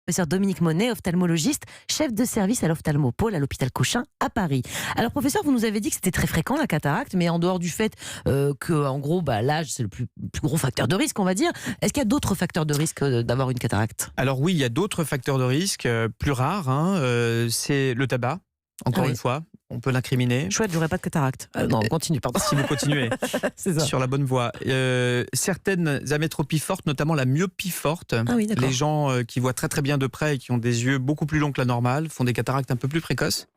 professeur Dominique Monet, ophtalmologiste, chef de service à l'ophtalmopôle à l'hôpital Cochin à Paris. Alors professeur, vous nous avez dit que c'était très fréquent la cataracte, mais en dehors du fait que en gros l'âge c'est le plus gros facteur de risque, on va dire, est-ce qu'il y a d'autres facteurs de risque d'avoir une cataracte? Alors oui, il y a d'autres facteurs de risque plus rares, c'est le tabac, encore une fois. On peut l'incriminer. Chouette, j'aurais pas de cataracte. Non, continue, pardon. Si vous continuez C'est ça. sur la bonne voie. Certaines amétropies fortes, notamment la myopie forte, d'accord. les gens qui voient très très bien de près et qui ont des yeux beaucoup plus longs que la normale font des cataractes un peu plus précoces.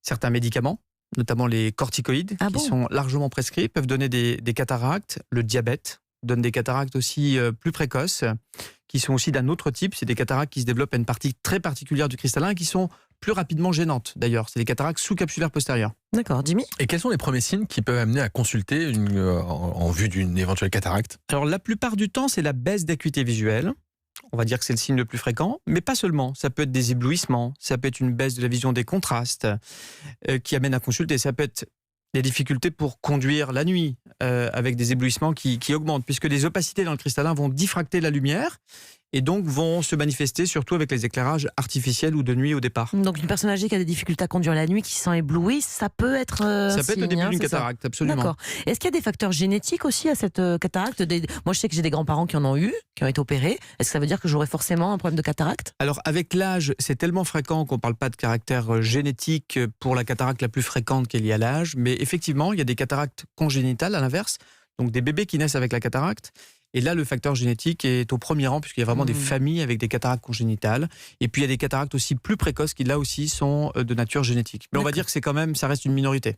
Certains médicaments, notamment les corticoïdes, qui sont largement prescrits, peuvent donner des cataractes. Le diabète donne des cataractes aussi plus précoces, qui sont aussi d'un autre type. C'est des cataractes qui se développent à une partie très particulière du cristallin, qui sont plus rapidement gênantes d'ailleurs. C'est des cataractes sous-capsulaires postérieures. D'accord, Jimmy. Et quels sont les premiers signes qui peuvent amener à consulter en vue d'une éventuelle cataracte? Alors la plupart du temps, c'est la baisse d'acuité visuelle. On va dire que c'est le signe le plus fréquent, mais pas seulement. Ça peut être des éblouissements, ça peut être une baisse de la vision des contrastes qui amène à consulter. Ça peut être des difficultés pour conduire la nuit avec des éblouissements qui augmentent, puisque les opacités dans le cristallin vont diffracter la lumière et donc vont se manifester surtout avec les éclairages artificiels ou de nuit au départ. Donc une personne âgée qui a des difficultés à conduire la nuit, qui se sent éblouie, ça peut être ça peut être le début d'une cataracte, absolument. D'accord. Est-ce qu'il y a des facteurs génétiques aussi à cette cataracte? Moi je sais que j'ai des grands-parents qui en ont eu, qui ont été opérés. Est-ce que ça veut dire que j'aurai forcément un problème de cataracte? Alors avec l'âge, c'est tellement fréquent qu'on ne parle pas de caractère génétique pour la cataracte la plus fréquente qui est liée à l'âge, mais effectivement il y a des cataractes congénitales à l'inverse, donc des bébés qui naissent avec la cataracte. Et là, le facteur génétique est au premier rang, puisqu'il y a vraiment des familles avec des cataractes congénitales. Et puis, il y a des cataractes aussi plus précoces qui, là aussi, sont de nature génétique. Mais on va dire que c'est quand même, ça reste une minorité.